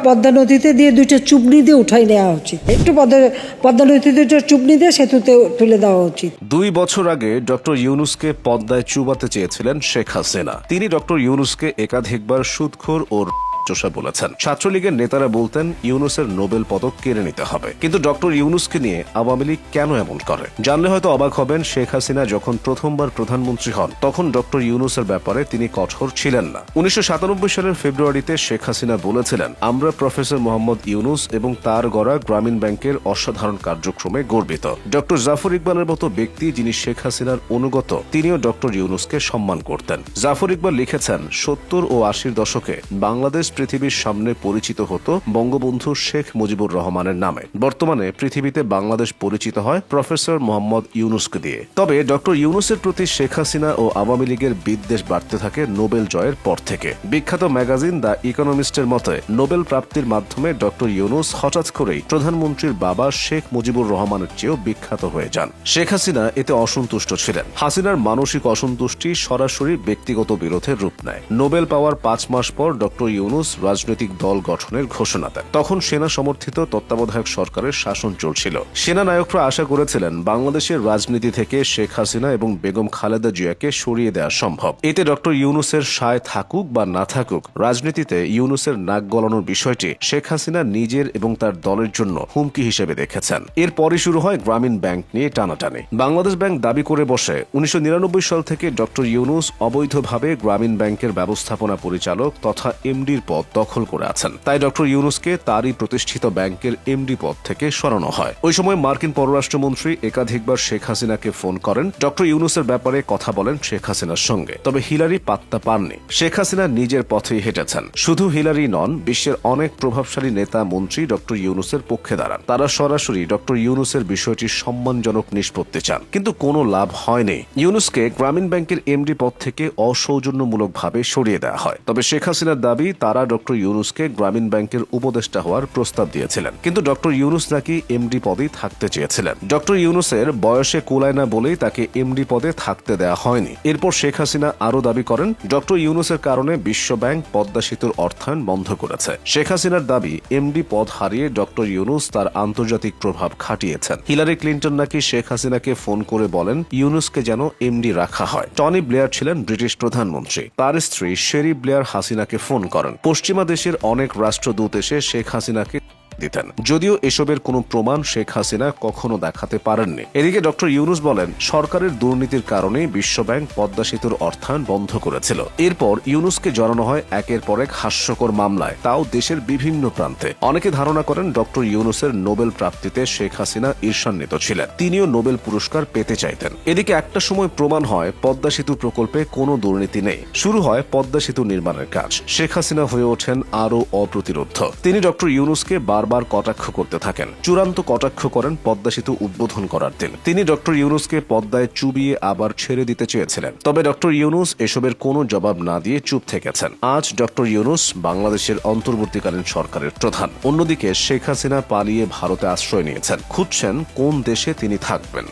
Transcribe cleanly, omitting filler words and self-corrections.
পদ্মা নদীতে দিয়ে 2টা চুবনি দিয়ে উঠাই নেওয়া উচিত, একটু পদ্মা নদীতে 2টা চুবনি দিয়ে সেতুতে তুলে দেওয়া উচিত। 2 বছর আগে ডক্টর ইউনূসকে পদ্মায় চুবাতে চেয়েছিলেন শেখ হাসিনা। তিনি ডক্টর ইউনূসকে একাধিকবার সুদখোর ও চোষা বলেছেন। ছাত্রলীগের নেতারা বলতেন ইউনূসের নোবেল পদক কেড়ে নিতে হবে। কিন্তু ডক্টর ইউনূসকে নিয়ে আওয়ামী লীগ কেন এমন করে? জানলে হয়তো অবাক হবেন, শেখ হাসিনা যখন প্রথমবার প্রধানমন্ত্রী হন তখন ডক্টর ইউনূসের ব্যাপারে তিনি কঠোর ছিলেন না। 1997 সালের ফেব্রুয়ারিতে শেখ হাসিনা বলেছিলেন, আমরা প্রফেসর মোহাম্মদ ইউনূস এবং তার গড়া গ্রামীণ ব্যাংকের অসাধারণ কার্যক্রমে গর্বিত। ডক্টর জাফর ইকবালের মতো ব্যক্তি যিনি শেখ হাসিনার অনুগত, তিনিও ডক্টর ইউনূসকে সম্মান করতেন। জাফর ইকবাল লিখেছেন, 70 ও 80 দশকে বাংলাদেশ পৃথিবীর সামনে পরিচিত হতো বঙ্গবন্ধু শেখ মুজিবুর রহমানের নামে। বর্তমানে পৃথিবীতে বাংলাদেশ পরিচিত হয় প্রফেসর মোহাম্মদ ইউনূসকে দিয়ে। তবে ডক্টর ইউনূসের প্রতি শেখ হাসিনা ও আওয়ামী লীগের বিদ্বেষ বাড়তে থাকে নোবেল জয়ের পর থেকে। বিখ্যাত ম্যাগাজিন দ্য ইকোনমিস্টের মতে, নোবেল প্রাপ্তির মাধ্যমে ডক্টর ইউনূস হঠাৎ করেই প্রধানমন্ত্রীর বাবা শেখ মুজিবুর রহমানের চেয়েও বিখ্যাত হয়ে যান। শেখ হাসিনা এতে অসন্তুষ্ট ছিলেন। হাসিনার মানসিক অসন্তুষ্টি সরাসরি ব্যক্তিগত বিরোধের রূপ নেয়। নোবেল পাওয়ার 5 মাস পর ডক্টর ইউনূস রাজনৈতিক দল গঠনের ঘোষণা দেন। তখন সেনা সমর্থিত তত্ত্বাবধায়ক সরকারের শাসন চলছিল। সেনা নায়করা আশা করেছিলেন বাংলাদেশের রাজনীতি থেকে শেখ হাসিনা এবং বেগম খালেদা জিয়াকে সরিয়ে দেওয়া সম্ভব। এতে ডক্টর ইউনূসের সায় থাকুক বা না থাকুক, রাজনীতিতে ইউনূসের নাক গলানোর বিষয়টি শেখ হাসিনা নিজের এবং তার দলের জন্য হুমকি হিসেবে দেখেছেন। এরপরই শুরু হয় গ্রামীণ ব্যাংক নিয়ে টানাটানি। বাংলাদেশ ব্যাংক দাবি করে বসে 1999 সাল থেকে ডক্টর ইউনূস অবৈধভাবে গ্রামীণ ব্যাংকের ব্যবস্থাপনা পরিচালক তথা এমডির পদ দখল করে আছেন। তাই ডক্টর ইউনূসকে তারই প্রতিষ্ঠিত ব্যাংকের এমডি পদ থেকে সরানো হয়। ওই সময় মার্কিন পররাষ্ট্রমন্ত্রী একাধিকবার শেখ হাসিনাকে ফোন করেন, ডক্টর ইউনূসের ব্যাপারে কথা বলেন শেখ হাসিনার সঙ্গে। তবে হিলারি পাত্তা পাননি। শেখ হাসিনা নিজের পথেই হেঁটেছেন। শুধু হিলারি নন, বিশ্বের অনেক প্রভাবশালী নেতা মন্ত্রী ডক্টর ইউনূসের পক্ষে দাঁড়ান। তারা সরাসরি ডক্টর ইউনূসের বিষয়টি সম্মানজনক নিষ্পত্তি চান, কিন্তু কোনো লাভ হয়নি। ইউনূসকে গ্রামীণ ব্যাংকের এমডি পদ থেকে অসৌজন্যমূলকভাবে সরিয়ে দেওয়া হয়। তবে শেখ হাসিনার দাবি, তারা ডক্টর ইউনূসকে গ্রামীণ ব্যাংকের উপদেষ্টা হওয়ার প্রস্তাব দিয়েছিলেন, কিন্তু ডক্টর ইউনূস নাকি এমডি পদেই থাকতে চেয়েছিলেন। ডক্টর ইউনূসের বয়সে কুলায় না বলেই তাকে এমডি পদে থাকতে দেওয়া হয়নি। এরপর শেখ হাসিনা আরও দাবি করেন, ডক্টর ইউনূসের কারণে বিশ্ব ব্যাংক পদ্মা সেতুর অর্থায়ন বন্ধ করেছে। শেখ হাসিনার দাবি, এমডি পদ হারিয়ে ডক্টর ইউনূস তার আন্তর্জাতিক প্রভাব খাটিয়েছেন। হিলারি ক্লিন্টন নাকি শেখ হাসিনাকে ফোন করে বলেন ইউনূসকে যেন এমডি রাখা হয়। টনি ব্লেয়ার ছিলেন ব্রিটিশ প্রধানমন্ত্রী। তার স্ত্রী শেরি ব্লেয়ার হাসিনাকে ফোন করেন। পশ্চিমা দেশের অনেক রাষ্ট্রদূত এসে শেখ হাসিনাকে দিতেন, যদিও এসবের কোনো প্রমাণ শেখ হাসিনা কখনো দেখাতে পারেননি। এদিকে ডক্টর ইউনূস বলেন, সরকারের দুর্নীতির কারণে বিশ্বব্যাংক পদ্মা সেতুর অর্থায়ন বন্ধ করেছিল। এরপর ইউনূসকে জড়ানো হয় একের পর এক হাস্যকর মামলায়, তাও দেশের বিভিন্ন প্রান্তে। অনেকে ধারণা করেন ডক্টর ইউনূসের নোবেল প্রাপ্তিতে শেখ হাসিনা ঈর্ষান্বিত ছিলেন। তিনিও নোবেল পুরস্কার পেতে চাইতেন। এদিকে একটা সময় প্রমাণ হয় পদ্মা সেতু প্রকল্পে কোনো দুর্নীতি নেই। শুরু হয় পদ্মা সেতু নির্মাণের কাজ। শেখ হাসিনা হয়ে ওঠেন আরও অপ্রতিরোধ্য। তিনি ডক্টর ইউনূসকে বারবার কটাক্ষ করতে থাকেন। চূড়ান্ত কটাক্ষ করেন পদ্মা সেতু উদ্বোধন করার দিন। তিনি ডক্টর ইউনূসকে পদ্মায় চুবিয়ে আবার ছেড়ে দিতে চেয়েছিলেন। তবে ডক্টর ইউনূস এসবের কোনো জবাব না দিয়ে চুপ থেকেছেন। আজ ডক্টর ইউনূস বাংলাদেশের অন্তর্বর্তীকালীন সরকারের প্রধান। অন্যদিকে শেখ হাসিনা পালিয়ে ভারতে আশ্রয় নিয়েছেন। খুঁজছেন কোন দেশে তিনি থাকবেন।